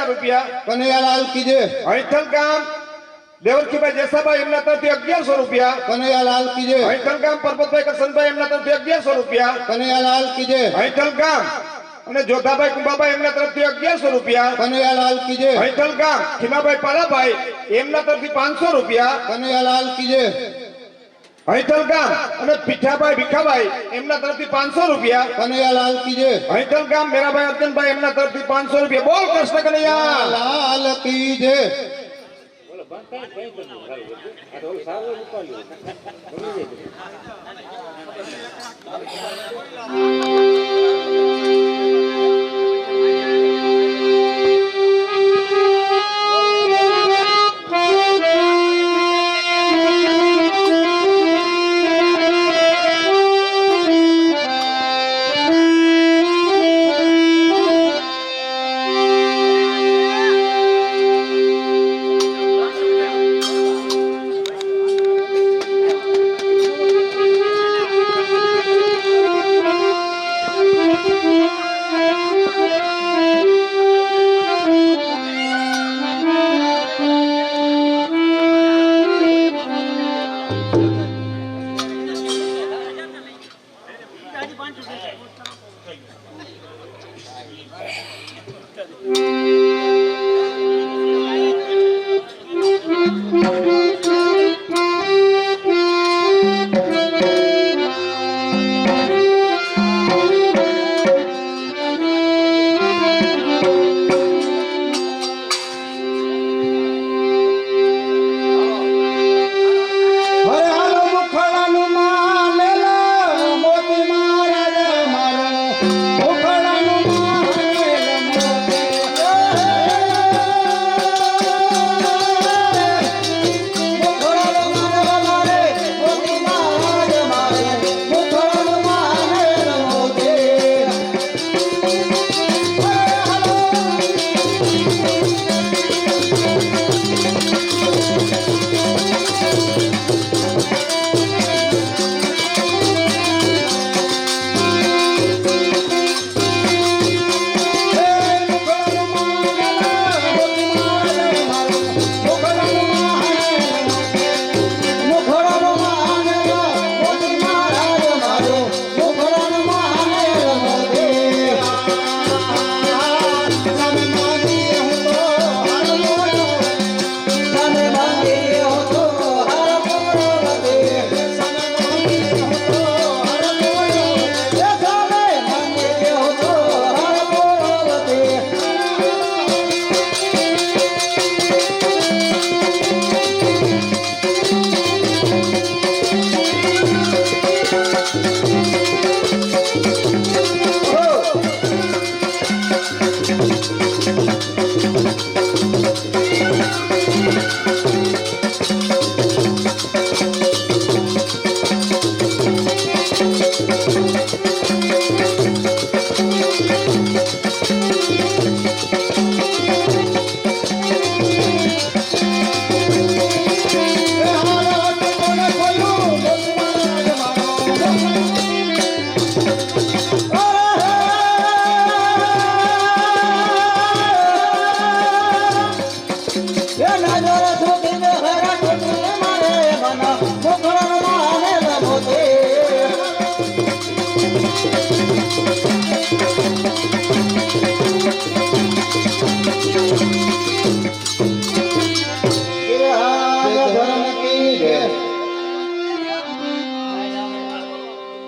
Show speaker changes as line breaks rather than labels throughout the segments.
રૂપિયા
કનૈયાલાલ કીજે
હૈથલ ગામ દેવરખીભાઈ જેસાભાઈ એમના તરફથી 1100 રૂપિયા
કનૈયાલાલ કીજે
હૈથલ ગામ પરબતભાઈ કરશનભાઈ એમના તરફથી 1100 રૂપિયા
કનૈયાલાલ કીજે
હૈથલ ગામ અને જોધાભાઈ કુંભાભાઈ એમના તરફથી 1100 રૂપિયા
કનૈયાલાલ કીજે
હૈથલ ગામ ખીમાભાઈ પાલાભાઈ એમના તરફથી 500 રૂપિયા
કનૈયાલાલ કીજે
હૈથલ ગામ અને પીઠાભાઈ ભીખાભાઈ એમના તરફથી 500 રૂપિયા
કનૈયાલાલ કીજે
હૈથલ ગામ મેરાભાઈ અર્જનભાઈ એમના તરફથી 500 રૂપિયા બોલ કૃષ્ણ કનૈયા
લાલ કીજે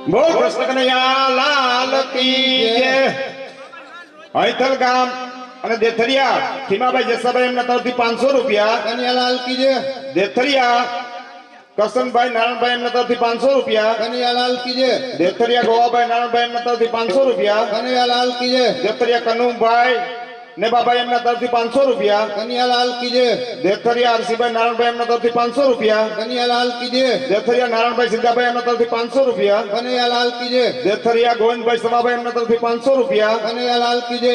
બોલ કૃષ્ણ કનૈયા લાલ કી જય હૈથલ ગામ અને દેથરિયા ખીમાભાઈ જેસાભાઈ એમના તરફથી 500 રૂપિયા
કનૈયાલાલ કીજે
દેથરિયા કરશનભાઈ નારાયણભાઈ એમના તરફથી 500 રૂપિયા
કનૈયાલાલ કીજે
દેથરિયા ગોવાભાઈ નારાયણભાઈ એમના તરફથી 500 રૂપિયા
કનૈયાલાલ કીજે
દેથરિયા કનુભાઈ ને બાબાઈ એમના તરફથી 500 રૂપિયા
કનૈયાલાલ કીજે
દેથરિયા હરસીભાઈ નારાયણભાઈ એમના તરફથી 500 રૂપિયા
કનૈયાલાલ કીજે
દેથરિયા નારાયણભાઈ સિદ્ધાભાઈ એમના તરફથી 500 રૂપિયા
કનૈયાલાલ કીજે
દેથરિયા ગોવિંદભાઈ સવાભાઈ એમના તરફથી 500 રૂપિયા
કનૈયાલાલ કીજે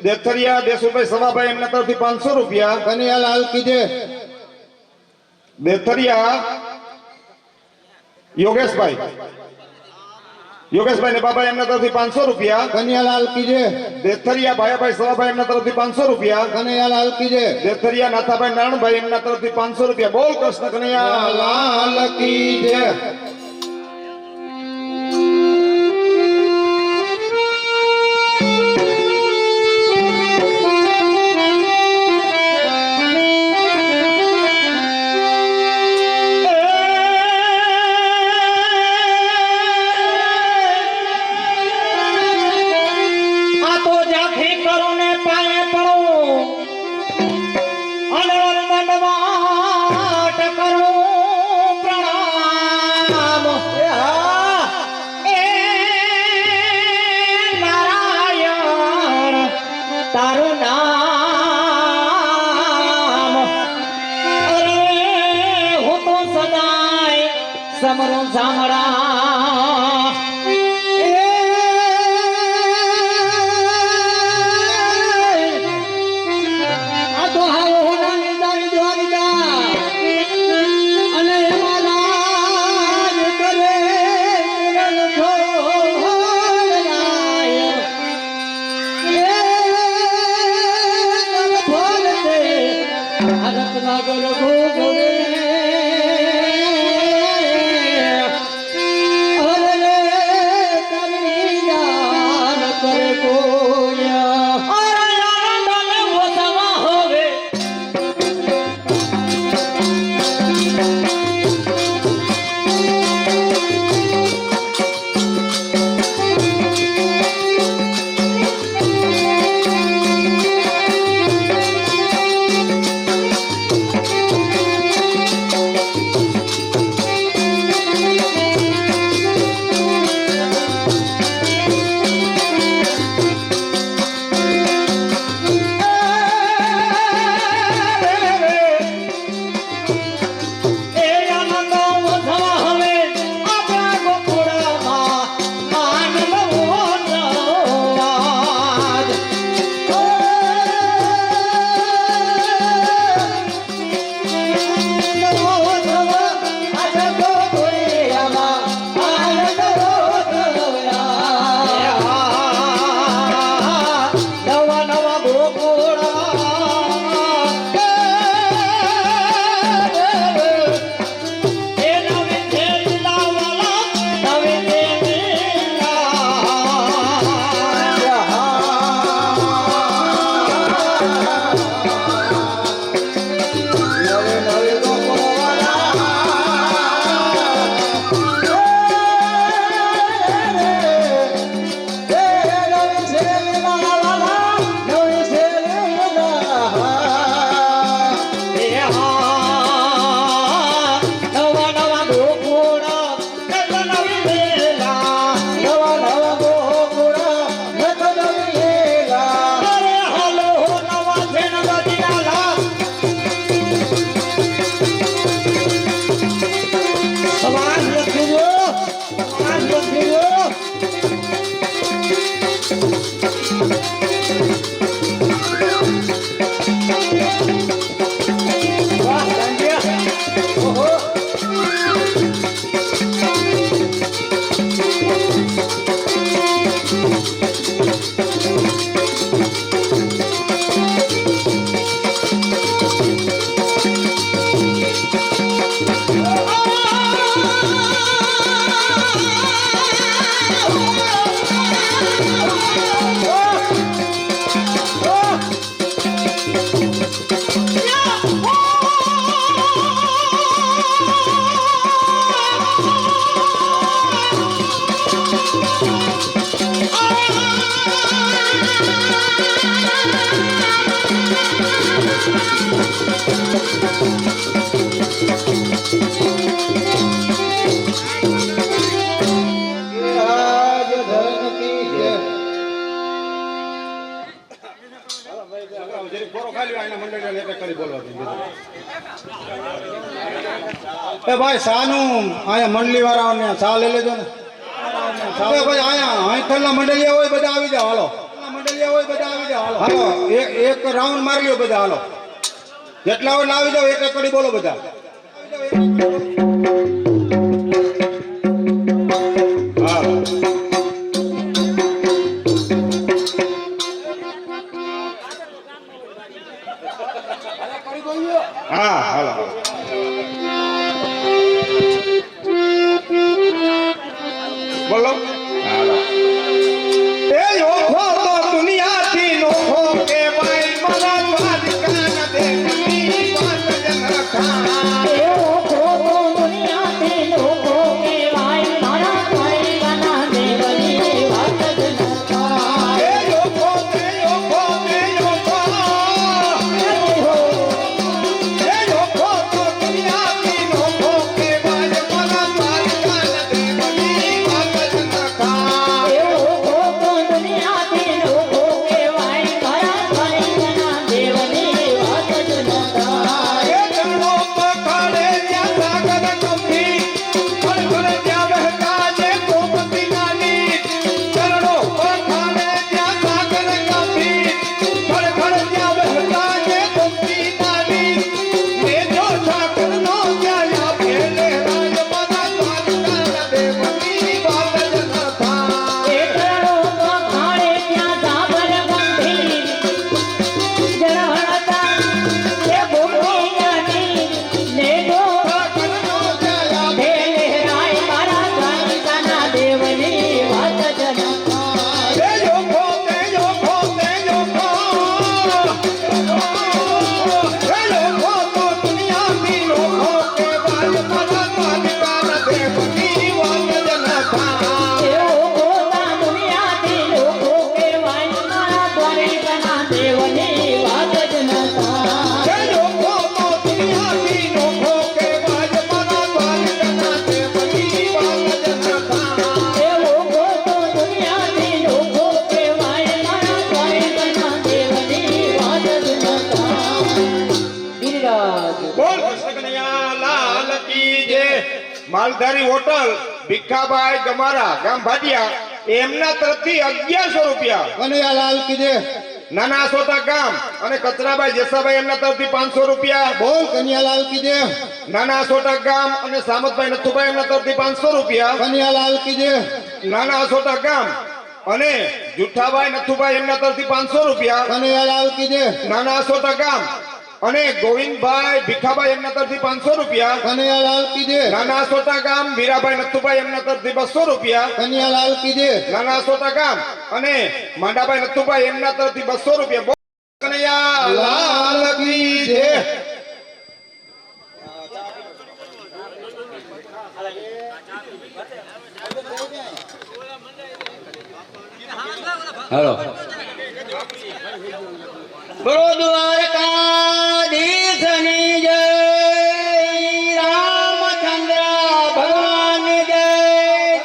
દેથરિયા દેશુભાઈ સવાભાઈ એમના તરફથી 500 રૂપિયા
કનૈયાલાલ કીજે
દેથરિયા યોગેશભાઈ યોગેશભાઈ ને બાબા એમના તરફથી 500 રૂપિયા,
કનૈયાલાલ કી જય
દેથરિયા ભાયાભાઈ સવાભાઈ એમના તરફથી 500 રૂપિયા,
કનૈયાલાલ કી જય
દેથરિયા નાથાભાઈ નારણભાઈ એમના તરફથી 500 રૂપિયા. બોલ કૃષ્ણ કનૈયા
લાલ કી જય
આ તો જાથી કરું ને પાયે પડું અને મંડવાટ કરું પ્રણામ. એ નારાયણ તારું નામ. અરે હું તો સદાય સમરું સાંભળા. આ તો હાવ હોનાની દાઈ દ્વારિકા અને એમાં રાજ કરે કિરણ છોડરાય. એ તન ફોરતે આ રત્નાગર ભોગવે. અરે રે તારી દાન કરે કોયા. અરે આનંદ ઓછામાં હવે એ આનંદ ઓછામાં હવે આપણા ગોકુળમાં આનંદ ઓછાવાજ. નવા નવા ગોકુળા એ નવી છે લીલાવાલા, નવી છે નવા નવા ગોકુળા નવી લીલા. અરે હાલો નવા છે નદીનાલા. સમાજ લખીજો, સમાજ લખીજો. વાહ દાંડિયા. ઓહો
રાજધન કી જય
એ ભાઈ સાનું અહીંયા મંડળી વાળાઓને સા લઈ લેજો ને. એ ભાઈ અહીંયા અહીંથલના મંડળિયા હોય બધા આવી જાઓ હાલો. મંડળિયા હોય બધા આવી જાઓ હાલો. એક રાઉન્ડ મારી લ્યો બધા હાલો. જેટલા હોય આવી જાઓ, એક એક કરી બોલો બધા.
હા હા હાલો બોલો હાલો એ યોખો તો દુનિયાથી નોખો કે ભાઈ મારા દ્વારકાના દેવની વાત જન રખા
એવો ખોટો દુનિયાથી લોકો કહેવાય મારા દ્વારિકાના દેવની વાત જ ન થાય.
એ યોખો કે યોખો કે યોખો એ યોખો તો દુનિયાથી નોખો કે ભાઈ મારા દ્વારકાના દેવની વાત જન રખા
એવો ખોટો દુનિયાથી લોકો કહેવાય મારા દ્વારિકાના દેવની વાત જ ન થાય.
એ ચરણો પખાડે ત્યાં સાગર ગંભીર ખડખડ ત્યાં વહેતા જે ગોમતી નાની ચરણો પખાડે ત્યાં સાગર ગંભીર ખડખડ ત્યાં વહેતા જે ગોમતી નાની ને જો સાગરનો ત્યાં આપે લે રાજ મારા દ્વારકાના દેવની વાત જ ન થાય
એ ચરણો પખાડે ત્યાં સાગર ગંભીર જળહળતા એ ગોમતી નાની ને જો
સાગરનો ત્યાં આપે
હે લહેરાય મારા દ્વારિકાના દેવની વાત જ ન થાય.
તે યોખો તે યોખો તે યોખો એ યોખો તો દુનિયાથી નોખો કે ભાઈ મારા દ્વારકાના દેવની વાત જ ન થાય
એવો ખોટા દુનિયાથી લોકો કહેવાય મારા દ્વારિકાના દેવની વાત જ ન થાય.
તે યોખો તો દુનિયાથી નોખો કે ભાઈ મારા દ્વારકાના દેવની વાત જ ન થાય
એવો ખોટો દુનિયાથી લોકો કહેવાય મારા દ્વારિકાના દેવની વાત જ ન થાય. ગિરિરાજ
બોલ કૃષ્ણ કનૈયા લાલ કી જય. માલધારી હોટલ ભીખાભાઈ ગમારા ગામ ભાટિયા એમના તરફથી 1100 રૂપિયા.
કનૈયાલાલ કી જય.
નાના સોટા ગામ અને કચરાભાઈ જેસાભાઈ એમના તરફથી 500 રૂપિયા.
બોલ કનૈયાલાલ કી જય.
નાના સોટા ગામ અને સામતભાઈ નથુભાઈ એમના તરફથી 500 રૂપિયા.
કનૈયાલાલ કી જય.
નાના સોટા ગામ અને જુઠ્ઠાભાઈ નથુભાઈ એમના તરફથી 500 રૂપિયા.
કનૈયાલાલ કી જય.
નાના સોટા ગામ અને ગોવિંદભાઈ ભીખાભાઈ એમના તરફથી 500 રૂપિયા.
કનૈયાલાલ કી જય.
નાના સોટા ગામ વીરાભાઈ નથુભાઈ એમના તરફથી 200 રૂપિયા.
કનૈયાલાલ કી જય.
નાના સોટા ગામ અને માંડાભાઈ નથુભાઈ એમના તરફથી 200 રૂપિયા. બોલ કનૈયા લાલ કી જય.
હાલો
બોલો દ્વારકાધીશની જય, રામચંદ્ર ભગવાનની જય,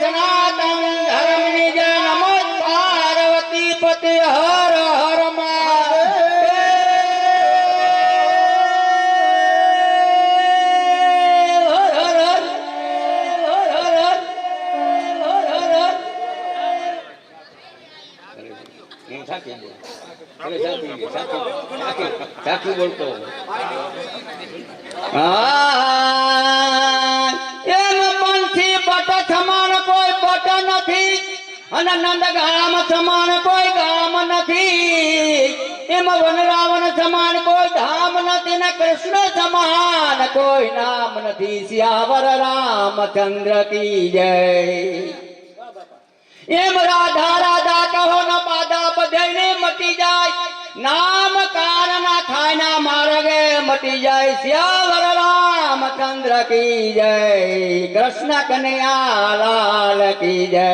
સનાતન ધર્મની જય. નમો પાર્વતી પતે હર હર મહાદેવ. હર હર હર હર હર હર
સાચું બોલતો
એમ પંછી પટ સમાન કોઈ પટ નથી અને નંદ ગામ સમાન કોઈ ગામ નથી. એમ વનરાવન સમાન કોઈ ધામ નથી ને કૃષ્ણ સમાન કોઈ નામ નથી. સિયાવર રામચંદ્ર કી જય. એમ રાધા રાધા કહો ન બાધા બધાને મટી જાય. નામ કારના થાય ના માર્ગે મટી જાય. શ્યાવર રામચંદ્ર કી જય. કૃષ્ણ કનૈયા લાલ કી જય.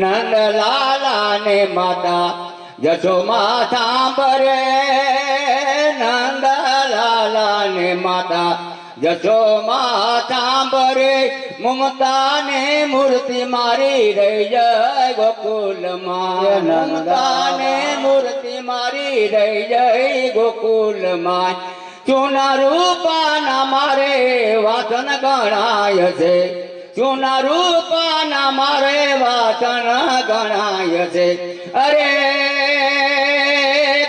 નંદ લાલા ને માતા જશોમા સાંભળે. નંદ લાલા ને માતા જશોમા સાંભળે. મમતા ને મૂર્તિ મારી રહી જાય ગોકુલમાં. મમતા ને મૂર્તિ મારી રહી જાય ગોકુલમાં. ચૂના રૂપાના મારે વાસન ગણાય છે. ચૂના રૂપાના મારે વાસન ગણાય છે. અરે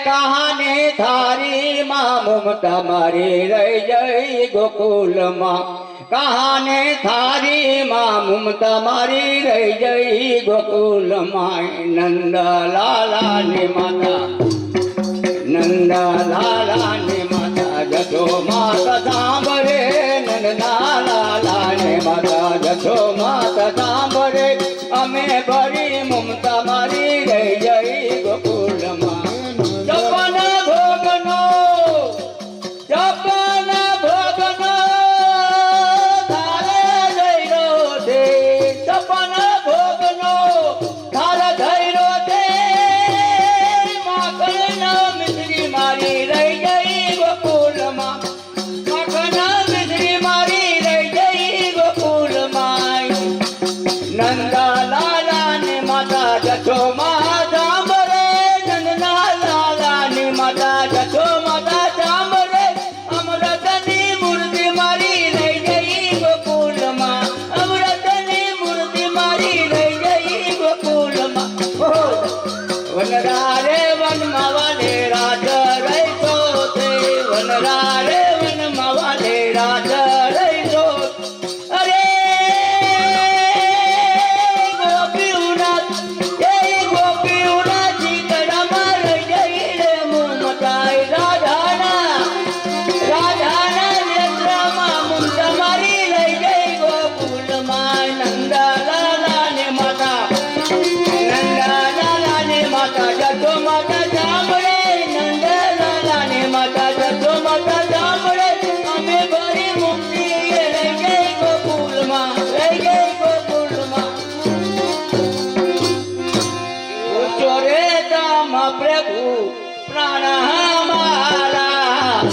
કહાની થારી માં મમતા મારી રહી જઈ ગોકુલમાં. કહાને થારી માં મમતા મારી રહી જઈ ગોકુલમાં. નંદ લાલા ને માતા, નંદ લાલા ને માતા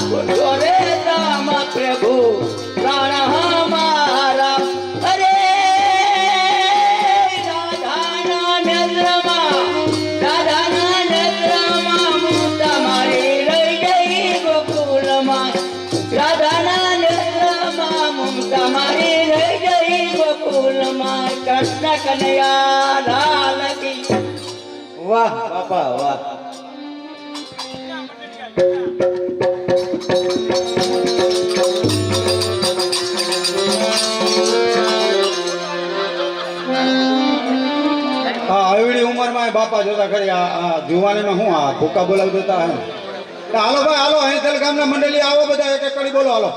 बोलो रे राम प्रभु प्राण हमारा अरे राधाना नेत्रमा તમારી રહી ગઈ ગોકુલમાં રાધાના નેત્રમાં તમારી રહી ગઈ ગોકુલમાં કૃષ્ણ કનૈયા લાલ કી વાહ બાપા વાહ
આવડી ઉંમરમાં બાપા જોતા ખરી આ જુવાનીમાં હું આ ભૂકા બોલાવી દેતા હે હાલો ભાઈ હાલો અહીં ગામના મંડળી આવો બધા એક એક કરી બોલો હાલો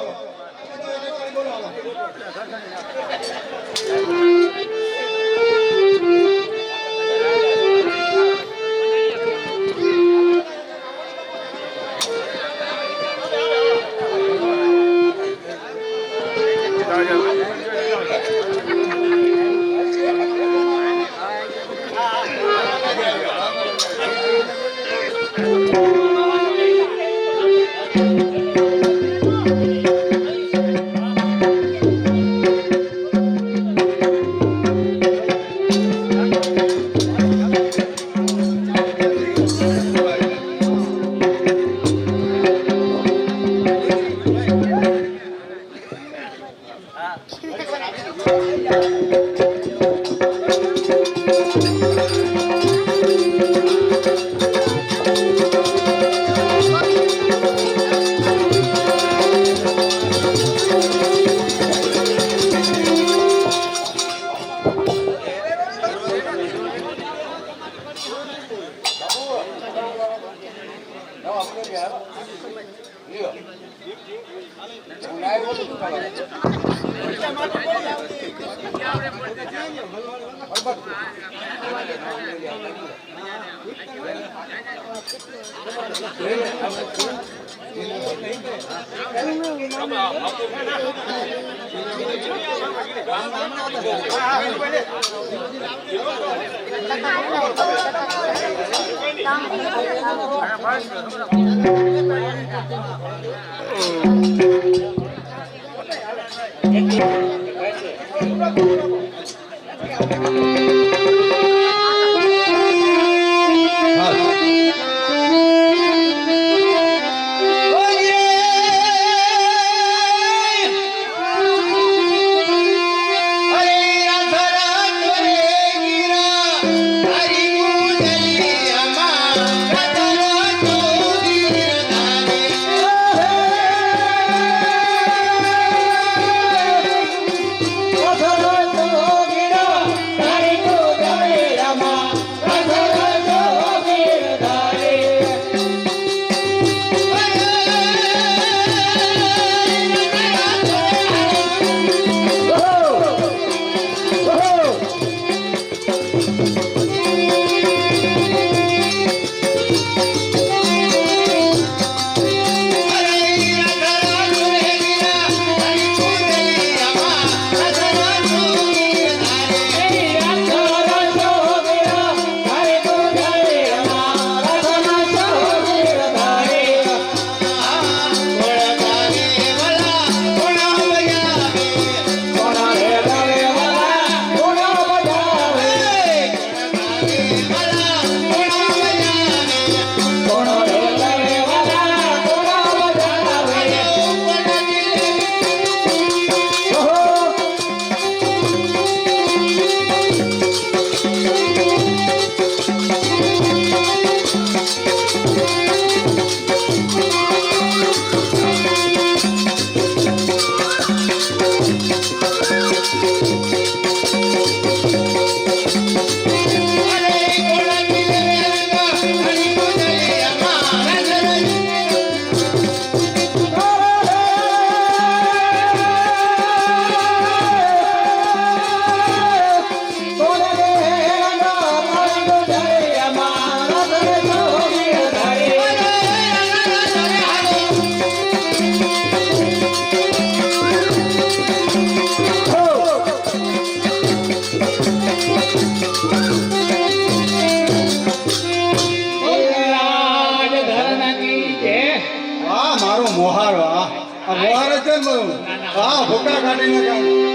મારું મોહાર આ મોહાર જ છે ને બધું હા ભૂકા કાઢીને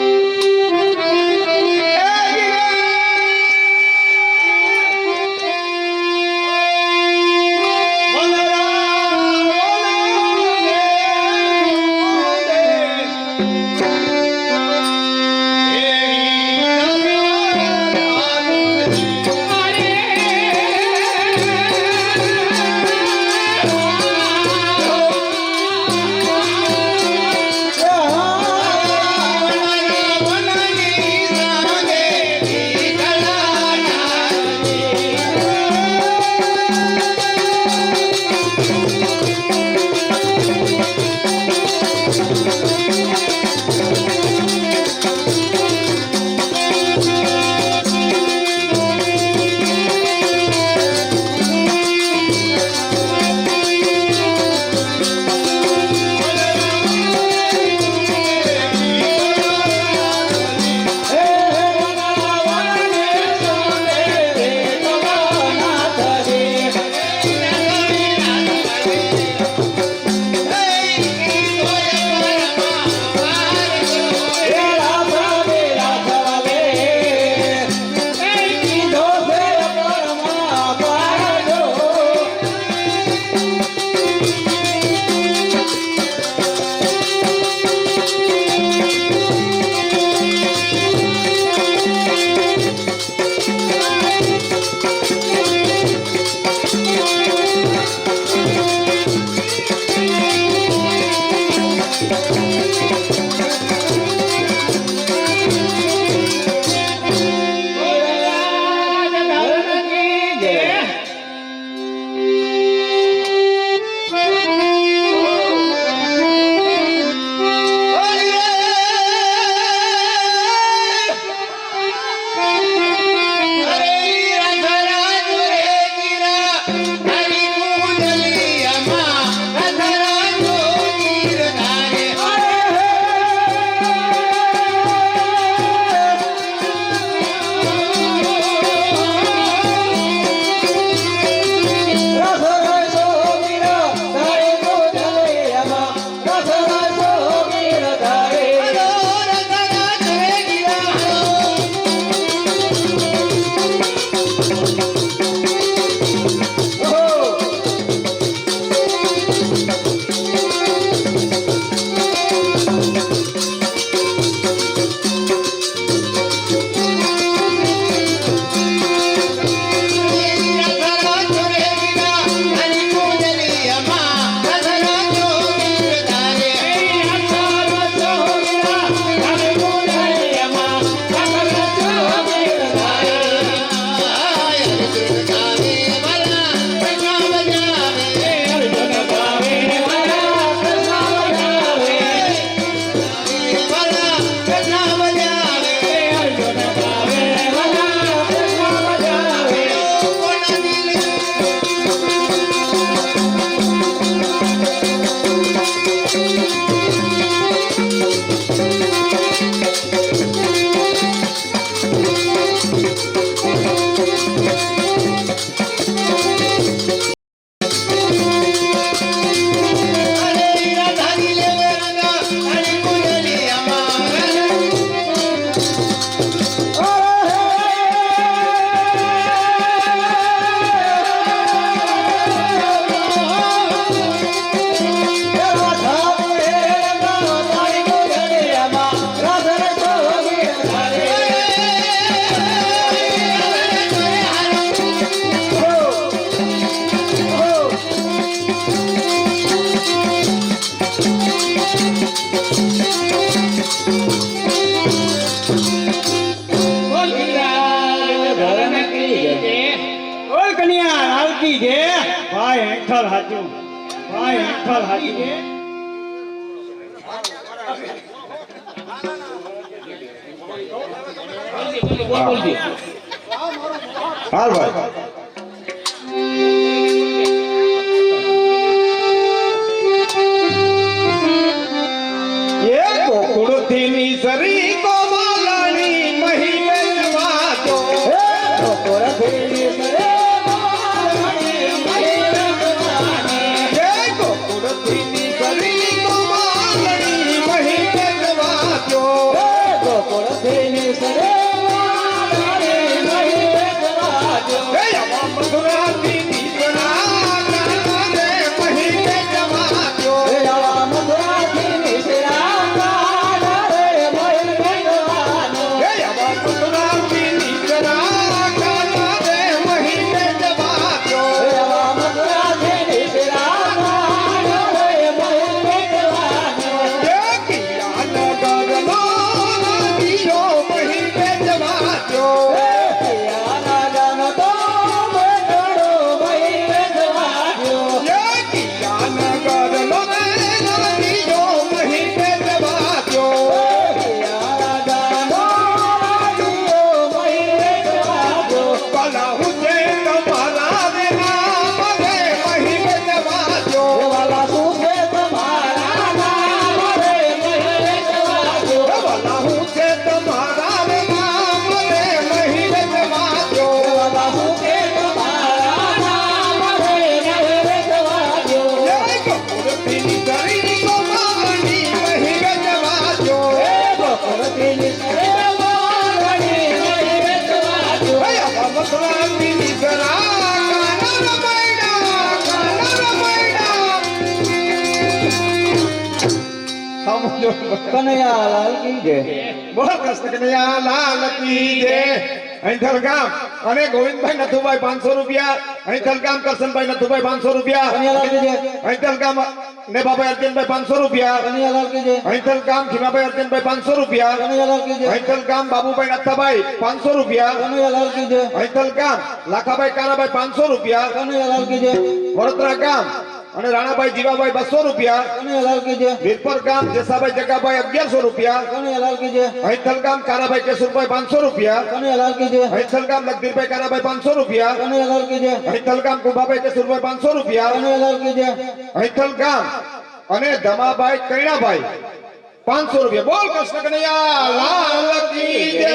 કાઢ
હાચી છે ભાઈ હેઠળ હાચું ભાઈ હેઠળ હાચી છે
હાલ ભાઈ
કુળથીની સરી કોમલાણી મહિલે વાતો
કુળથીની સરી કોમલાણી મહિલે વાતો
કુળથીની
કનૈયા લાલ કી જય.
બોલ કૃષ્ણ કનૈયા લાલ કી જય. અહીંથલ ગામ અને ગોવિંદભાઈ નથુભાઈ 500 રૂપિયા. અહીંથલ ગામ કરશનભાઈ નથુભાઈ 500 રૂપિયા.
કનૈયા લાલ કી જય.
અહીંથલ ગામ નેભાભાઈ અર્જનભાઈ 500 રૂપિયા.
કનૈયા લાલ કી જય.
અહીંથલ ગામ ખીમાભાઈ અર્જનભાઈ 500 રૂપિયા.
કનૈયા લાલ કી જય.
અહીંથલ ગામ બાબુભાઈ નથાભાઈ 500 રૂપિયા.
કનૈયા લાલ કી જય.
અહીંથલ ગામ લાખાભાઈ કારાભાઈ 500 રૂપિયા.
કનૈયા લાલ કી જય.
વડોદરા ગામ અને રાણાભાઈ જીવાભાઈ 200 રૂપિયા.
કનૈયા લાલ કી જય.
વીરપુર ગામ જેસાભાઈ જગાભાઈ 1100 રૂપિયા.
કનૈયા લાલ કી જય.
અહીંથલ ગામ કારાભાઈ કેશુરભાઈ 500 રૂપિયા.
કનૈયા લાલ કી જય.
અહીંથલ ગામ લગધીરભાઈ કારાભાઈ 500 રૂપિયા.
કનૈયા લાલ કી જય.
અહીંથલ ગામ કુંભાભાઈ કેશુરભાઈ 500 રૂપિયા.
કનૈયા લાલ કી જય.
અહીંથલ ગામ અને ધમાભાઈ કૈણાભાઈ 500 રૂપિયા. બોલ કૃષ્ણ કનૈયા લાલ કી જય.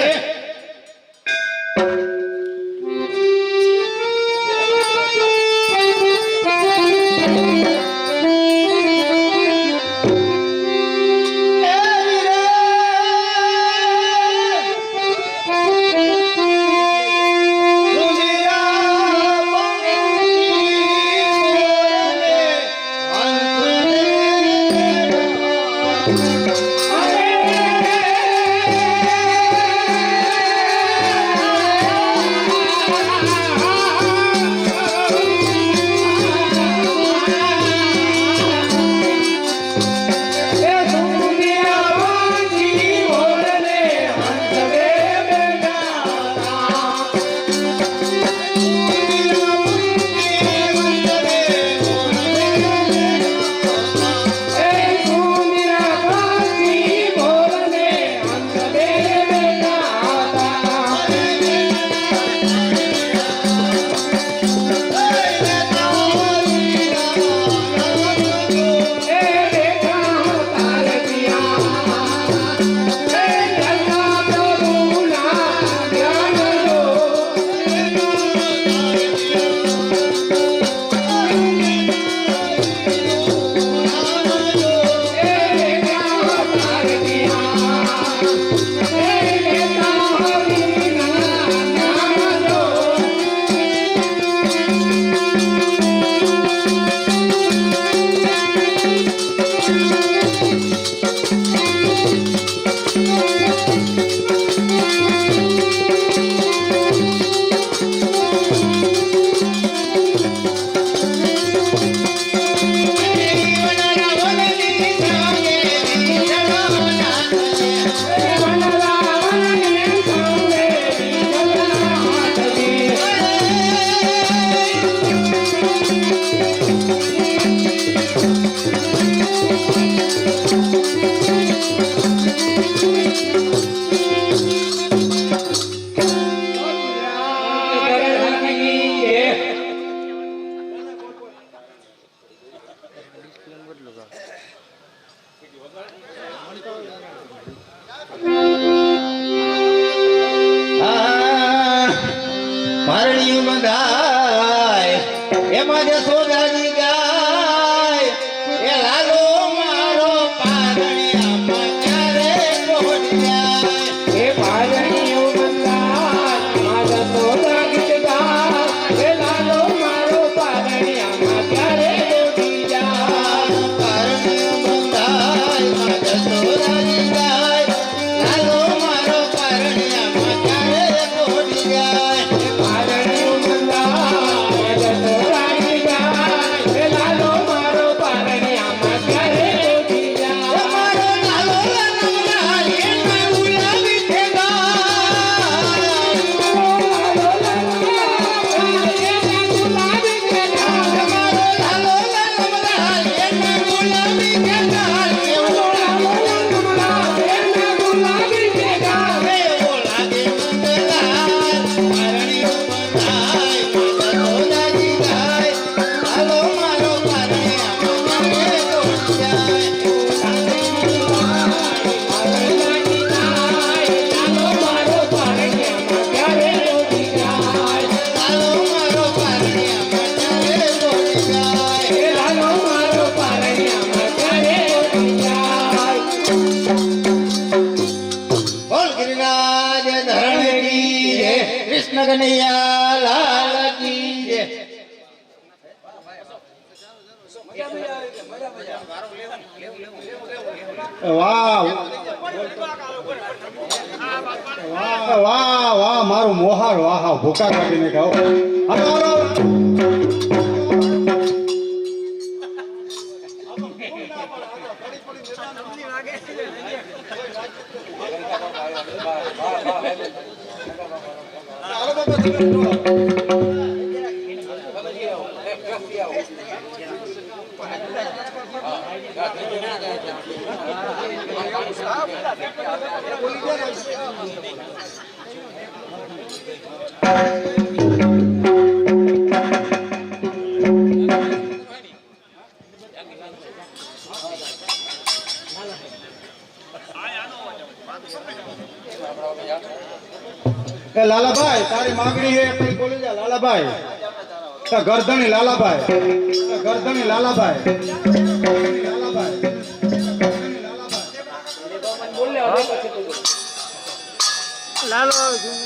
ભારણીયું બંધાય એમાં જે સોદાજી ગાય એ લાલો મારો પારણિયામાં ક્યારે પહોંચ જાય.
એ ભારણીયું બંધાય મારા સોદાગીત ગાય. એ લાલો મારો પારણિયામાં ક્યારે દોડી જાય.
ભારણીયું બંધાય મારા સોદાજી ગાય લાલો મારો પારણિયામાં ક્યારે પહોંચ જાય.
ભારણીયું બંધાય મારા સોદાગીત ગાય. એ લાલો મારો પારણિયામાં ક્યારે દોડી જાય.
મારો લાલો નમના એના ગુલાબી છે કૃષ્ણ કનૈયા લાલ કી જય.
વાહ વાહ વાહ વાહ મારું મોહાર વાહ ભૂકા કાઢીને ખાઓ હાલો હાલો એ લાલાભાઈ તારી માંગણી છે કઈ બોલી જા લાલાભાઈ ગરધણી લાલાભાઈ ગરધણી લાલાભાઈ લાલાભાઈ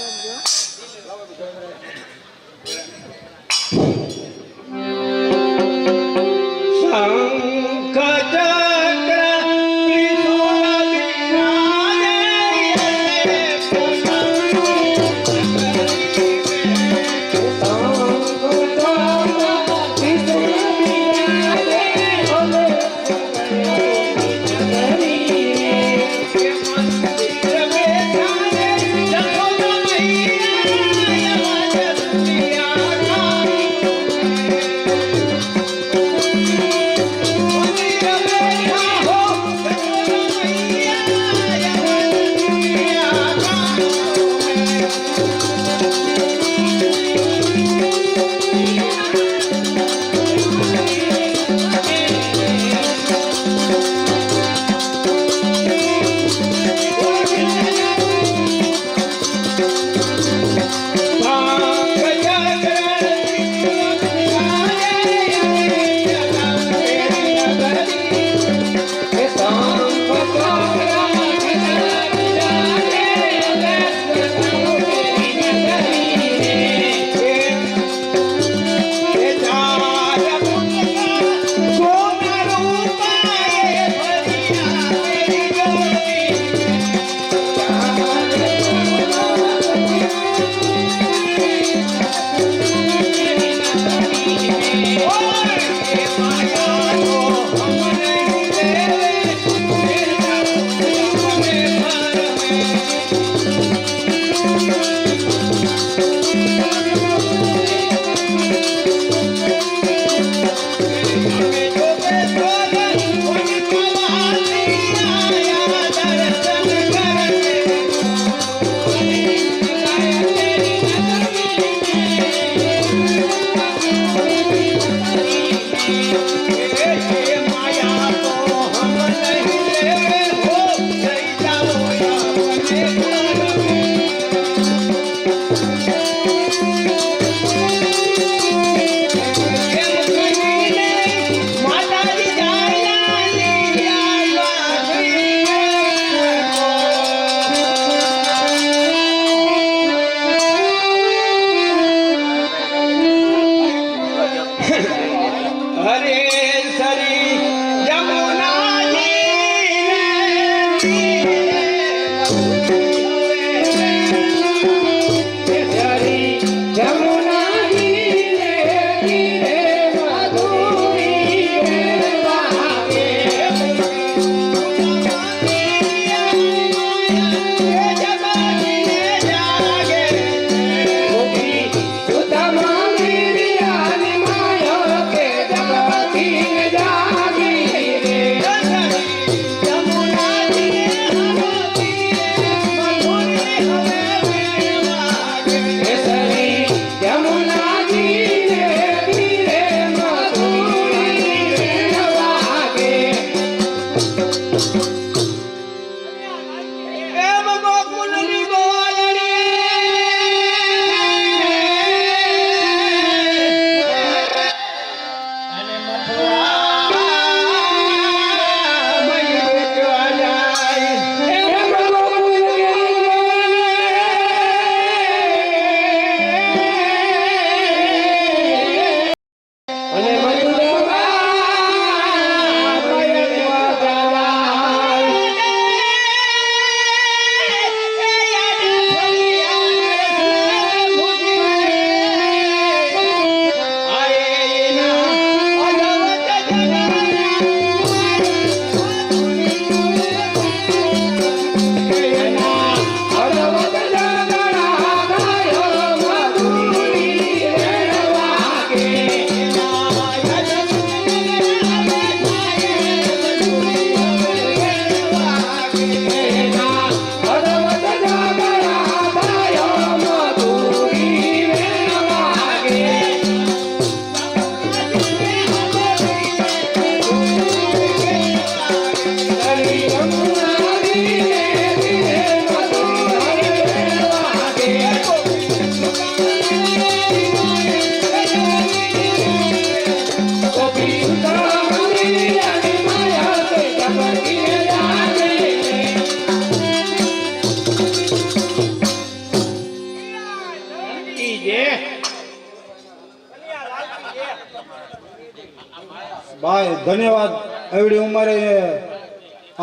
ધન્યવાદ એવડી ઉંમરે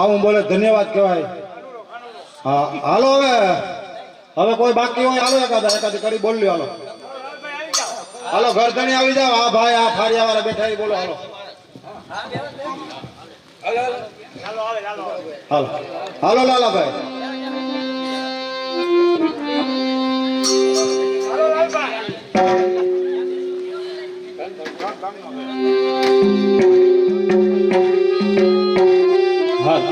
આવું બોલે ધન્યવાદ કહેવાય. હા હાલો હવે કોઈ બાકી હોય હાલો એકાદી કરી બોલ્યો હાલો. હાલો ઘરધણી આવી જાવ. આ ભાઈ આ ફારિયા વાળા બેઠા એ બોલો હાલો. હાલો હાલો લાલાભાઈ. હાલ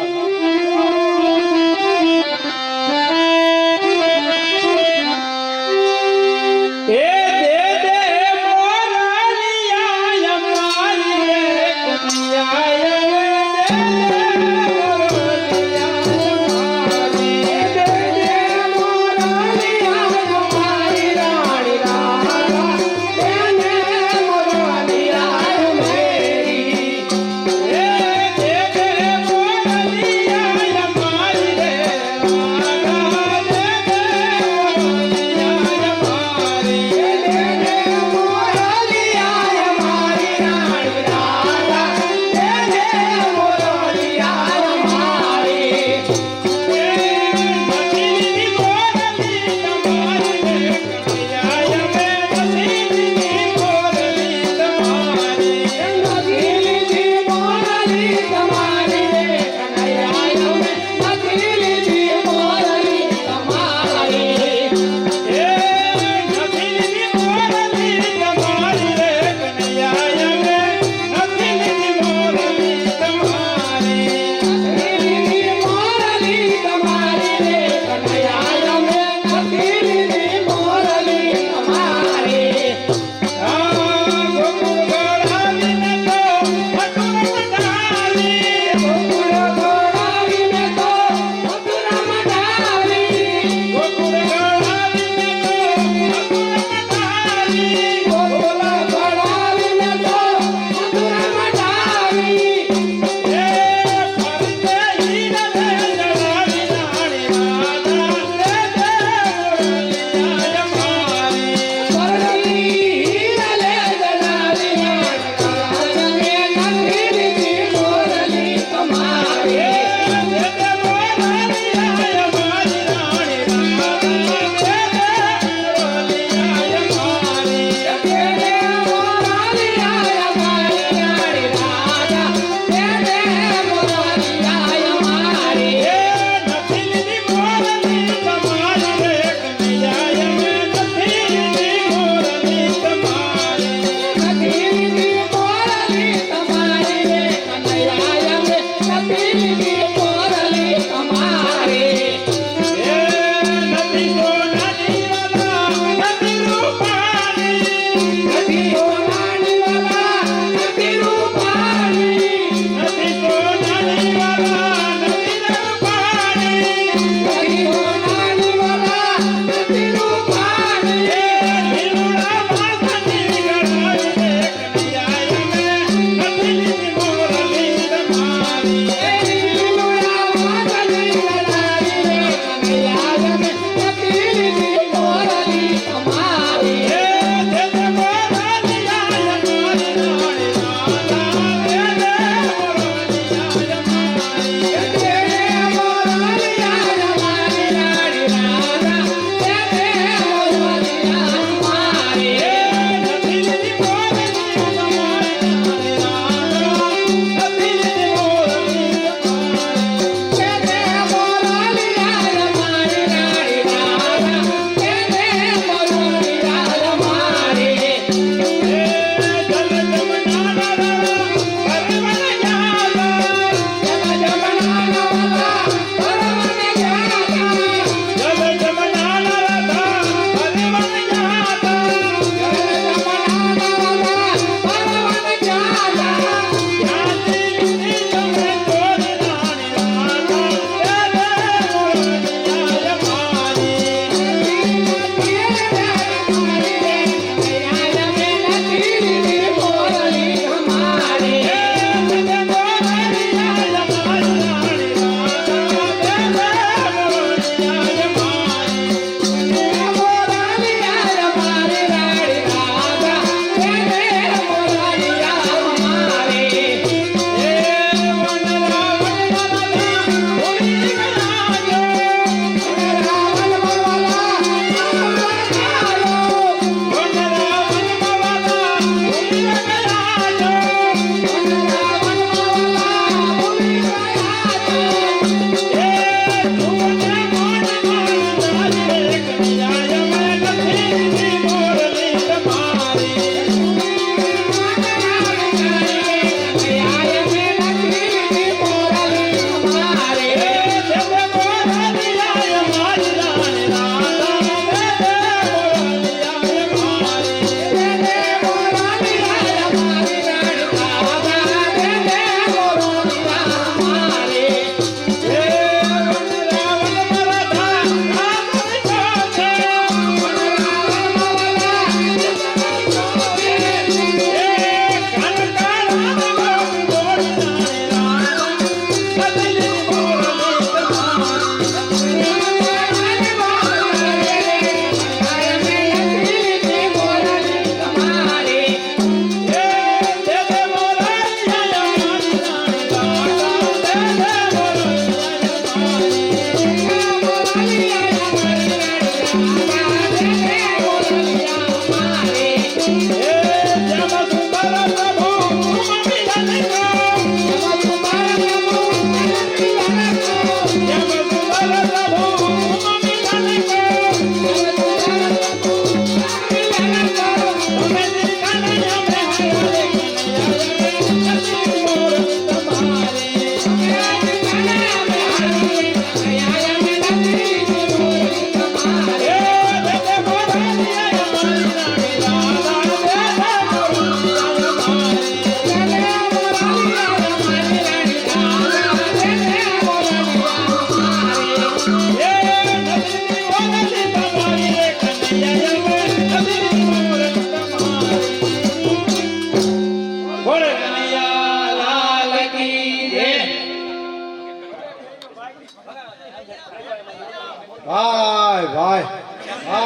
ભાઈ ભાઈ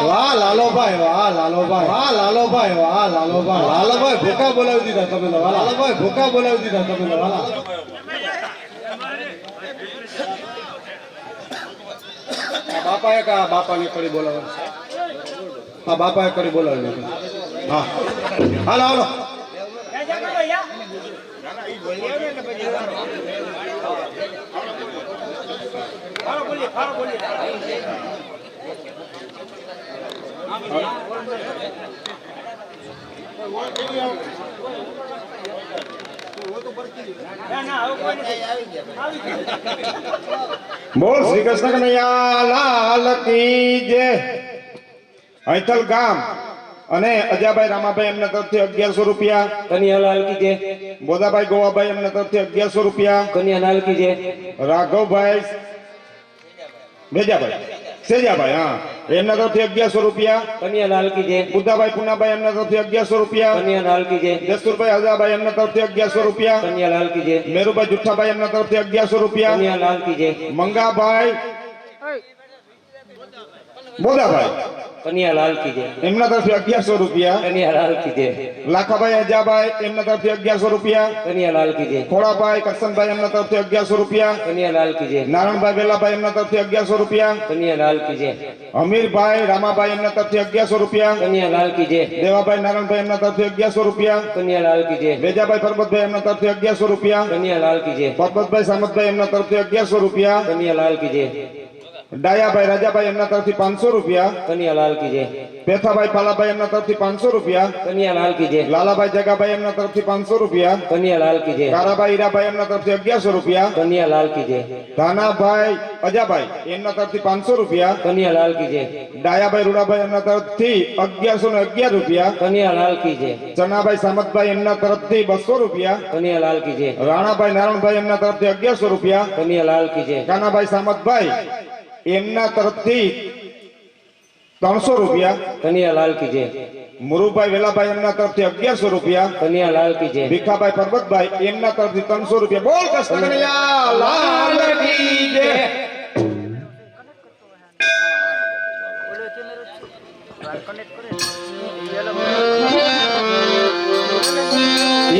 વાહ લાલોભાઈ વાહ લાલોભાઈ વાહ લાલોભાઈ વાહ લાલોભાઈ લાલોભાઈ ભૂકા બોલાવી દીધા તમે તો વાલા લાલોભાઈ ભૂકા બોલાવી દીધા તમે તો વાલા બાપાએ કા બાપાની કડી બોલાવે હા બાપાએ કડી બોલાવી હા હાલો હાલો
બોલ શ્રી કૃષ્ણ કનૈયા લાલ કી જય. હૈથલ ગામ અને અજાભાઈ રામાભાઈ એમના તરફથી 1100 રૂપિયા.
કન્યાલાલ કી જય.
બોદાભાઈ ગોવાભાઈ એમના તરફથી 1100 રૂપિયા.
કન્યાલાલ કી જય.
રાઘવભાઈ ભેજાભાઈ સેજાભાઈ હા એમના તરફથી 1100 રૂપિયા.
કન્યાલાલ કી જય.
બુદ્ધાભાઈ પુનાભાઈ એમના તરફથી 1100 રૂપિયા.
કન્યાલાલ કી જય.
દસ્તુરભાઈ હજાભાઈ એમના તરફથી 1100 રૂપિયા.
કન્યાલાલ કી જય.
મેરુભાઈ જુઠ્ઠાભાઈ એમના તરફથી 1100 રૂપિયા.
કન્યાલાલ કી જય.
મંગાભાઈ બોદાભાઈ
કન્યાલાલ કી જય.
એમના તરફથી 1100 રૂપિયા.
કન્યાલાલ કી જય.
લાખાભાઈ અજાભાઈ એમના તરફથી 1100 રૂપિયા.
કન્યાલાલ કી જય.
ખોડાભાઈ કરશનભાઈ એમના તરફથી 1100 રૂપિયા.
કન્યાલાલ કી જય.
નારણભાઈ વેલાભાઈ એમના તરફથી 1100 રૂપિયા.
કન્યાલાલ કી જય.
અમીરભાઈ રામાભાઈ એમના તરફથી 1100 રૂપિયા.
કન્યાલાલ કી જય.
દેવાભાઈ નારાયણભાઈ એમના તરફથી 1100 રૂપિયા.
કન્યાલાલ કી જય.
વેજાભાઈ પરબતભાઈ એમના તરફથી 1100 રૂપિયા.
કન્યાલાલ કી જય.
પરબતભાઈ સામતભાઈ એમના તરફથી 1100 રૂપિયા.
કન્યાલાલ કી જય.
ડાયાભાઈ રાજાભાઈ એમના તરફથી 500 રૂપિયા.
કન્યાલાલ કી જય.
પેથાભાઈ પાલાભાઈ એમના તરફથી 500 રૂપિયા.
કન્યાલાલ કી જય.
લાલાભાઈ જગાભાઈ એમના તરફથી 500 રૂપિયા.
કન્યાલાલ કી જય.
કારાભાઈ હીરાભાઈ એમના તરફથી 1100 રૂપિયા.
કન્યાલાલ કી જય.
ધાનાભાઈ અજાભાઈ એમના તરફથી 500 રૂપિયા.
કન્યાલાલ કી જય.
ડાયાભાઈ રૂડાભાઈ એમના તરફથી 1111 રૂપિયા.
કન્યાલાલ કી જય.
ચનાભાઈ સામતભાઈ એમના તરફથી 200 રૂપિયા.
કન્યાલાલ કી જય.
રાણાભાઈ નારાયણભાઈ એમના તરફથી 1100 રૂપિયા.
કન્યાલાલ કી જય.
કાનાભાઈ સામતભાઈ એમના તરફથી 300 રૂપિયા.
કન્યાલાલ કી જય.
મુરુભાઈ વેલાભાઈ એમના તરફથી 1100 રૂપિયા.
કન્યાલાલ કી જય.
ભીખાભાઈ પરબતભાઈ એમના તરફથી 300 રૂપિયા. બોલ કૃષ્ણ કનૈયા લાલ કી જય.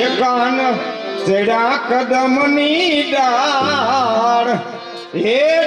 એ કાન ચડ્યા કદમની ડાળ હે